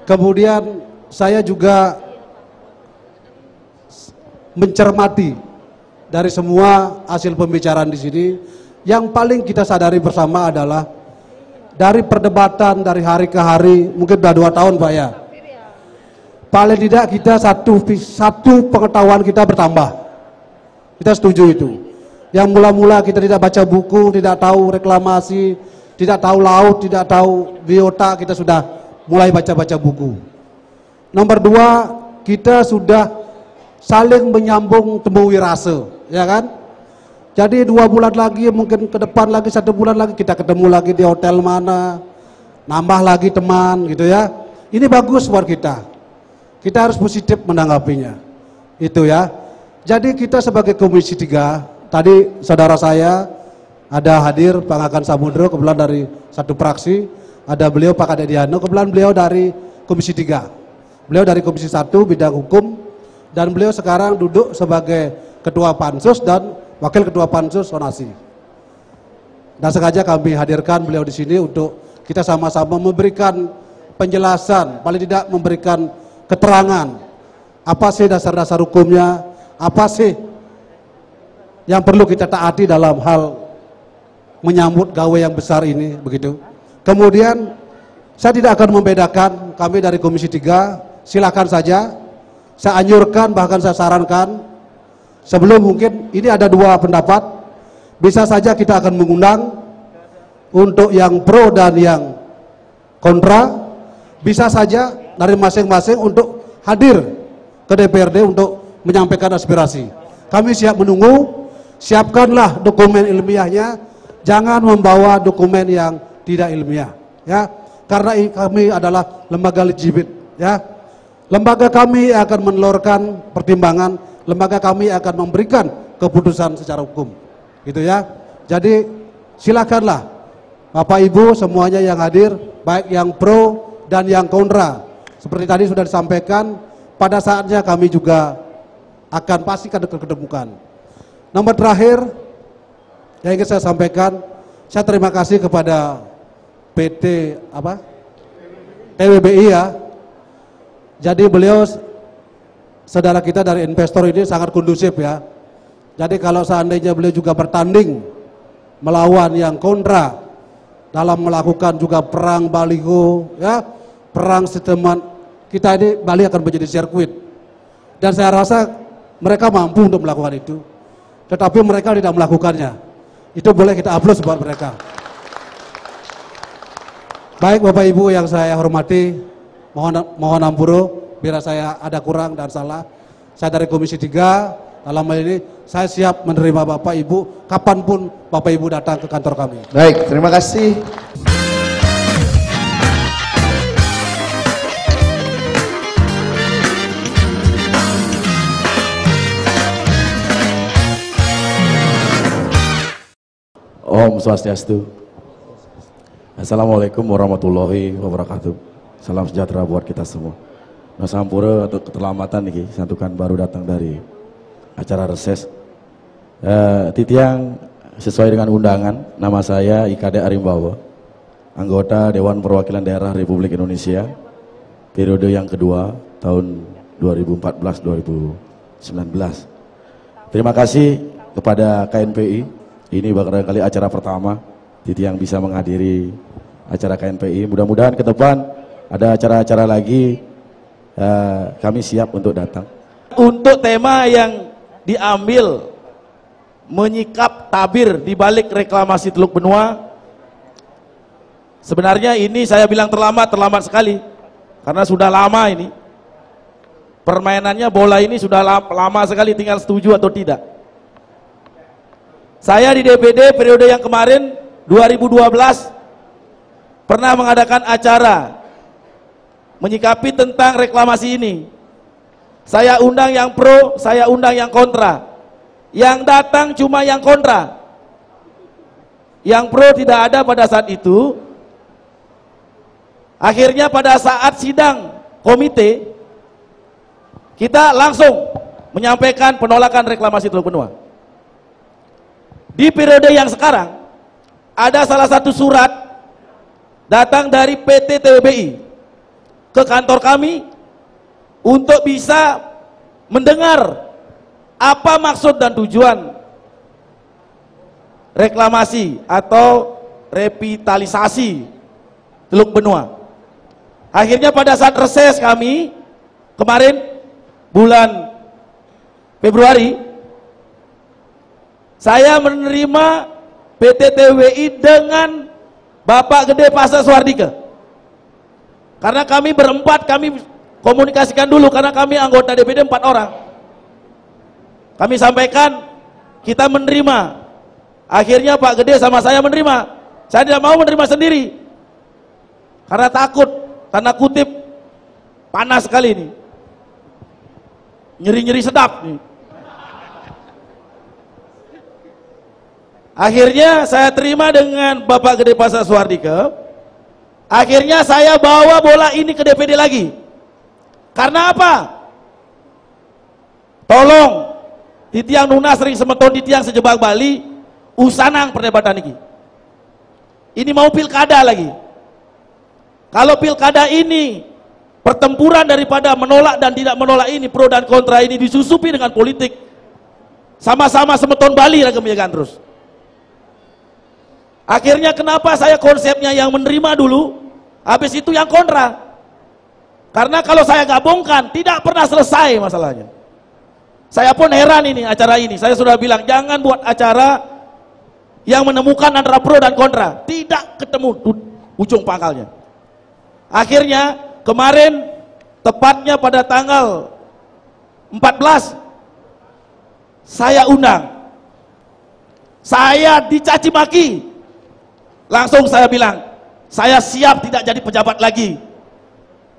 Kemudian saya juga mencermati dari semua hasil pembicaraan di sini, yang paling kita sadari bersama adalah dari perdebatan dari hari ke hari, mungkin sudah 2 tahun Pak ya, paling tidak kita satu pengetahuan kita bertambah. Kita setuju itu. Yang mula-mula kita tidak baca buku, tidak tahu reklamasi, tidak tahu laut, tidak tahu biota, kita sudah mulai baca-baca buku. Nomor 2, kita sudah saling menyambung temu wirase, ya kan? Jadi 2 bulan lagi, mungkin ke depan lagi 1 bulan lagi kita ketemu lagi di hotel mana, nambah lagi teman gitu ya. Ini bagus buat kita. Kita harus positif menanggapinya. Itu ya. Jadi kita sebagai Komisi 3, tadi saudara saya ada hadir Pak Akan Samudro, kebetulan dari satu fraksi, ada beliau Pak Kadek Diano, kebetulan beliau dari Komisi 3. Beliau dari Komisi 1 bidang hukum, dan beliau sekarang duduk sebagai Ketua Pansus dan Wakil Ketua Pansus Sonasi. Dan sengaja kami hadirkan beliau di sini untuk kita sama-sama memberikan penjelasan, paling tidak memberikan keterangan apa sih dasar-dasar hukumnya, apa sih yang perlu kita taati dalam hal menyambut gawe yang besar ini, begitu. Kemudian saya tidak akan membedakan, kami dari Komisi 3 silakan saja. Saya anjurkan, bahkan saya sarankan, sebelum mungkin ini ada 2 pendapat, bisa saja kita akan mengundang untuk yang pro dan yang kontra, bisa saja dari masing-masing untuk hadir ke DPRD untuk menyampaikan aspirasi. Kami siap menunggu, siapkanlah dokumen ilmiahnya, jangan membawa dokumen yang tidak ilmiah, ya, karena kami adalah lembaga legitimate, ya. Lembaga kami akan menelurkan pertimbangan, lembaga kami akan memberikan keputusan secara hukum, gitu ya. Jadi silakanlah Bapak Ibu semuanya yang hadir, baik yang pro dan yang kontra. Seperti tadi sudah disampaikan, pada saatnya kami juga akan pastikan ketemukan. Nomor terakhir yang ingin saya sampaikan, saya terima kasih kepada PT TWBI ya. Jadi beliau saudara kita dari investor ini sangat kondusif ya. Jadi kalau seandainya beliau juga bertanding melawan yang kontra dalam melakukan juga perang baliho ya, perang sistem, kita ini Bali akan menjadi sirkuit. Dan saya rasa mereka mampu untuk melakukan itu. Tetapi mereka tidak melakukannya. Itu boleh kita aplaus buat mereka. Baik Bapak Ibu yang saya hormati, mohon ampuro bila saya ada kurang dan salah. Saya dari Komisi 3, dalam hal ini saya siap menerima Bapak Ibu kapanpun Bapak Ibu datang ke kantor kami. Baik, terima kasih. Om Swastiastu. Assalamualaikum warahmatullahi wabarakatuh. Salam sejahtera buat kita semua. Nasampura untuk keterlambatan nih, santukan baru datang dari acara reses. Titiang sesuai dengan undangan, nama saya IKD Arimbawa, anggota Dewan Perwakilan Daerah Republik Indonesia, periode yang kedua tahun 2014-2019. Terima kasih kepada KNPI. Ini barangkali acara pertama Titi yang bisa menghadiri acara KNPI. Mudah-mudahan ke depan ada acara-acara lagi, kami siap untuk datang. Untuk tema yang diambil menyikap tabir di balik reklamasi Teluk Benua, sebenarnya ini saya bilang terlambat sekali karena sudah lama ini permainannya, bola ini sudah lama sekali, tinggal setuju atau tidak. Saya di DPD periode yang kemarin 2012 pernah mengadakan acara menyikapi tentang reklamasi ini. Saya undang yang pro, saya undang yang kontra. Yang datang cuma yang kontra. Yang pro tidak ada pada saat itu. Akhirnya pada saat sidang komite kita langsung menyampaikan penolakan reklamasi Teluk Benua. Di periode yang sekarang ada salah satu surat datang dari PT TWBI ke kantor kami untuk bisa mendengar apa maksud dan tujuan reklamasi atau revitalisasi Teluk Benua. Akhirnya pada saat reses kami kemarin bulan Februari, saya menerima PT TWI dengan Bapak Gede Pasar Suardike. Karena kami berempat, kami komunikasikan dulu karena kami anggota DPD 4 orang. Kami sampaikan kita menerima. Akhirnya Pak Gede sama saya menerima. Saya tidak mau menerima sendiri. Karena takut, tanda kutip panas sekali ini. Nyeri-nyeri sedap nih. Akhirnya saya terima dengan Bapak Gede Pasar Suardike. Akhirnya saya bawa bola ini ke DPD lagi. Karena apa? Tolong Titiang Nuna sering semeton Titiang sejebak Bali, usanang perdebatan ini. Ini mau pilkada lagi. Kalau pilkada ini pertempuran daripada menolak dan tidak menolak ini, pro dan kontra ini disusupi dengan politik, sama-sama semeton Bali lagi menjaga terus. Akhirnya kenapa saya konsepnya yang menerima dulu, habis itu yang kontra. Karena kalau saya gabungkan tidak pernah selesai masalahnya. Saya pun heran ini acara ini. Saya sudah bilang jangan buat acara yang menemukan antara pro dan kontra, tidak ketemu ujung pangkalnya. Akhirnya kemarin tepatnya pada tanggal 14 saya undang. Saya dicaci maki. Langsung saya bilang, saya siap tidak jadi pejabat lagi.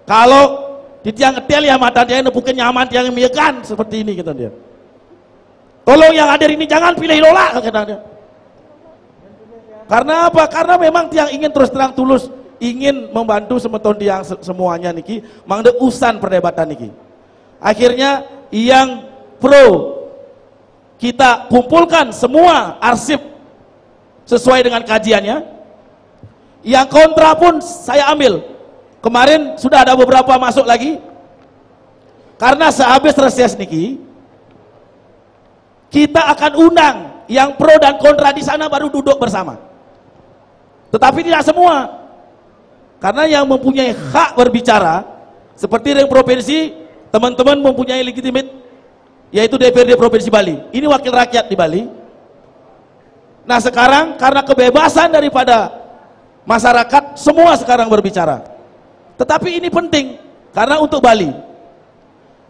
Kalau di tiang ngetel ya mata dia nepukin nyaman tiang miakan seperti ini kata dia. Tolong yang hadir ini jangan pilih Lola kata dia. Karena apa? Karena memang tiang ingin terus terang tulus ingin membantu semeton tiang semuanya niki, mangde usan perdebatan niki. Akhirnya yang pro kita kumpulkan semua arsip sesuai dengan kajiannya. Yang kontra pun saya ambil. Kemarin sudah ada beberapa masuk lagi. Karena sehabis reses niki, kita akan undang yang pro dan kontra di sana baru duduk bersama. Tetapi tidak semua. Karena yang mempunyai hak berbicara seperti yang provinsi, teman-teman mempunyai legitimate yaitu DPRD Provinsi Bali. Ini wakil rakyat di Bali. Nah, sekarang karena kebebasan daripada masyarakat, semua sekarang berbicara. Tetapi ini penting karena untuk Bali.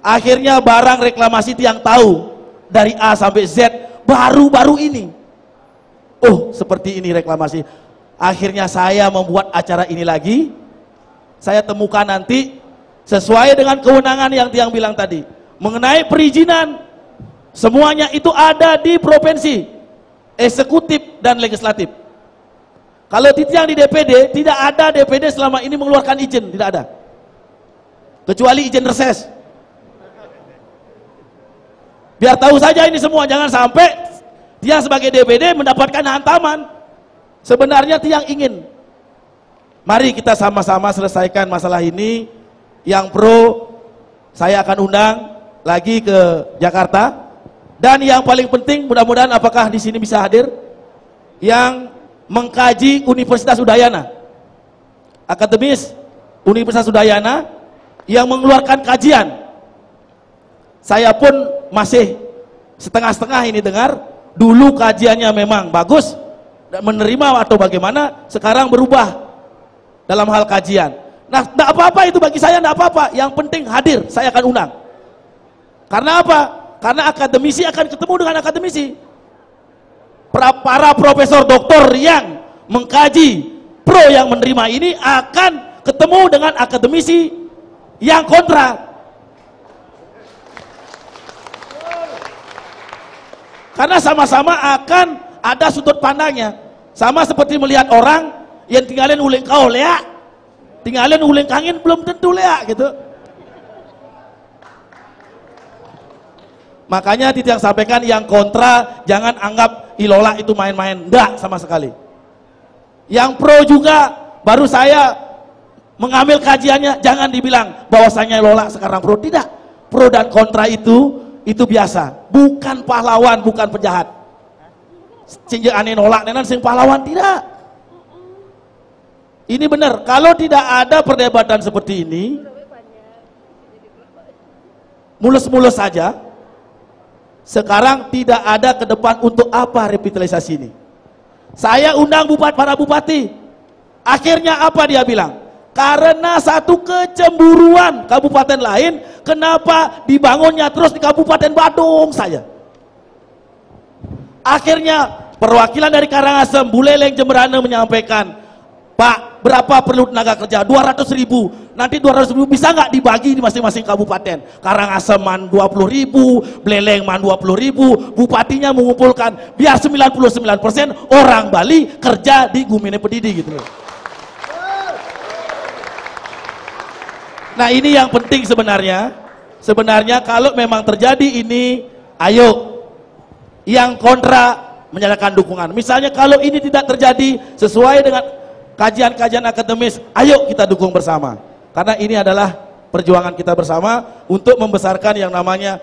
Akhirnya barang reklamasi tiang tahu dari A sampai Z baru-baru ini. Oh, seperti ini reklamasi. Akhirnya saya membuat acara ini lagi. Saya temukan nanti sesuai dengan kewenangan yang tiang bilang tadi. Mengenai perizinan, semuanya itu ada di provinsi, eksekutif dan legislatif. Kalau yang di DPD, tidak ada DPD selama ini mengeluarkan izin, tidak ada. Kecuali izin reses. Biar tahu saja ini semua, jangan sampai tiang sebagai DPD mendapatkan hantaman. Sebenarnya tiang ingin. Mari kita sama-sama selesaikan masalah ini. Yang pro, saya akan undang lagi ke Jakarta. Dan yang paling penting, mudah-mudahan apakah di sini bisa hadir yang mengkaji Universitas Udayana, akademis Universitas Udayana yang mengeluarkan kajian. Saya pun masih setengah-setengah ini dengar. Dulu kajiannya memang bagus dan menerima atau bagaimana, sekarang berubah dalam hal kajian. Nah, tidak apa-apa itu bagi saya, tidak apa-apa. Yang penting hadir, saya akan undang. Karena apa? Karena akademisi akan ketemu dengan akademisi. Para profesor doktor yang mengkaji pro yang menerima ini akan ketemu dengan akademisi yang kontra. Karena sama-sama akan ada sudut pandangnya. Sama seperti melihat orang yang tinggalin uling kau lea, tinggalin uling kangin belum tentu lea gitu. Makanya titik yang sampaikan yang kontra jangan anggap Ilola itu main-main, enggak sama sekali. Yang pro juga baru saya mengambil kajiannya, jangan dibilang bahwasanya Ilola sekarang pro, tidak. Pro dan kontra itu biasa, bukan pahlawan, bukan penjahat. Cinja aneh nolak nenan sing pahlawan, tidak. Ini benar, kalau tidak ada perdebatan seperti ini, mulus-mulus saja. Sekarang tidak ada ke depan untuk apa revitalisasi ini. Saya undang para bupati. Akhirnya apa dia bilang? Karena satu kecemburuan kabupaten lain, kenapa dibangunnya terus di Kabupaten Badung saja. Akhirnya perwakilan dari Karangasem, Buleleng, Jemberana menyampaikan, Pak, berapa perlu tenaga kerja? 200.000. Nanti 200.000 bisa nggak dibagi di masing-masing kabupaten? Karangasem man 20.000, Buleleng man 20.000. Bupatinya mengumpulkan biar 99% orang Bali kerja di Gumine Pedidi gitu loh. Nah, ini yang penting sebenarnya. Sebenarnya kalau memang terjadi ini, ayo yang kontra menyatakan dukungan. Misalnya kalau ini tidak terjadi sesuai dengan kajian-kajian akademis, ayo kita dukung bersama. Karena ini adalah perjuangan kita bersama untuk membesarkan yang namanya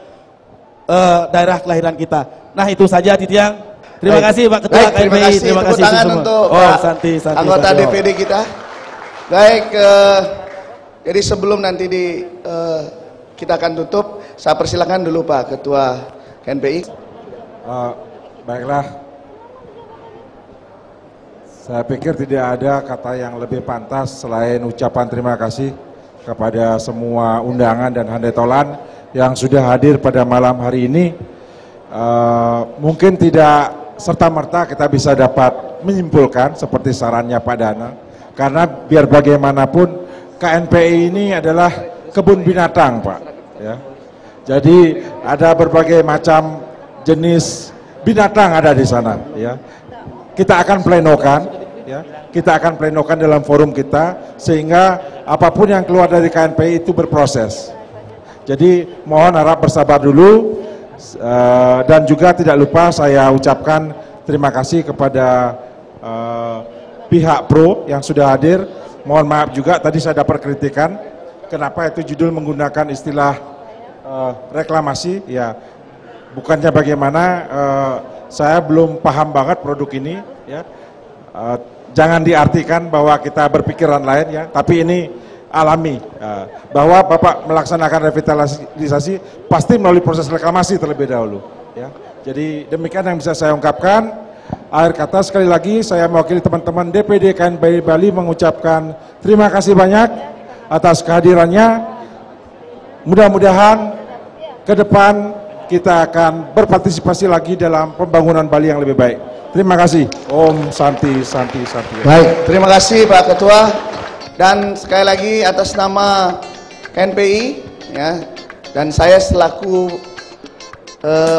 daerah kelahiran kita. Nah, itu saja Titiang. Terima kasih Pak Ketua KNPI. Terima kasih semua. Untuk Santi, anggota DPD kita. Baik, jadi sebelum nanti kita akan tutup, saya persilakan dulu Pak Ketua KNPI. Baiklah. Saya pikir tidak ada kata yang lebih pantas selain ucapan terima kasih kepada semua undangan dan handetolan yang sudah hadir pada malam hari ini. Mungkin tidak serta-merta kita bisa dapat menyimpulkan seperti sarannya Pak Dana, karena biar bagaimanapun KNPI ini adalah kebun binatang, Pak. Ya. Jadi ada berbagai macam jenis binatang ada di sana. Ya. kita akan plenokan, ya, kita akan plenokan dalam forum kita sehingga apapun yang keluar dari KNPI itu berproses. Jadi mohon harap bersabar dulu, dan juga tidak lupa saya ucapkan terima kasih kepada pihak pro yang sudah hadir. Mohon maaf juga tadi saya dapat kritikan kenapa itu judul menggunakan istilah reklamasi, ya bukannya bagaimana, saya belum paham banget produk ini, ya. Jangan diartikan bahwa kita berpikiran lain, ya, tapi ini alami, bahwa Bapak melaksanakan revitalisasi pasti melalui proses reklamasi terlebih dahulu, ya. Jadi demikian yang bisa saya ungkapkan. Akhir kata sekali lagi saya mewakili teman-teman DPD KNPI Bali mengucapkan terima kasih banyak atas kehadirannya. Mudah-mudahan ke depan kita akan berpartisipasi lagi dalam pembangunan Bali yang lebih baik. Terima kasih. Om Santi Santi Santi. Baik, terima kasih Pak Ketua. Dan sekali lagi atas nama KNPI, ya, dan saya selaku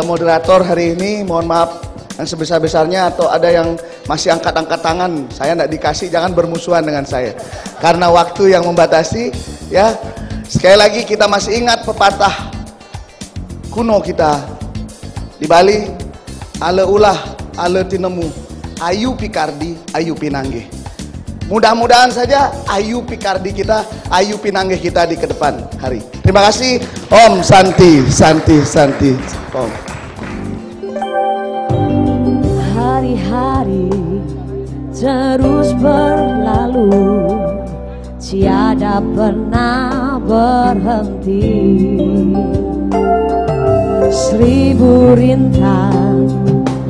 moderator hari ini, mohon maaf yang sebesar-besarnya, atau ada yang masih angkat-angkat tangan, saya tidak dikasih, jangan bermusuhan dengan saya karena waktu yang membatasi, ya. Sekali lagi kita masih ingat pepatah kuno kita di Bali, ale ulah ale tinemu, ayu pikardi ayu pinanggih. Mudah-mudahan saja ayu pikardi kita, ayu pinanggih kita di ke depan hari. Terima kasih. Om Santi Santi Santi. Om. Hari-hari terus berlalu, tiada pernah berhenti. Seribu rintangan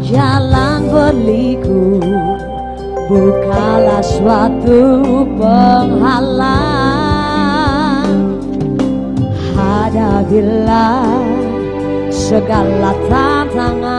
jalan berliku, bukanlah suatu penghalang. Hadapilah segala tantangan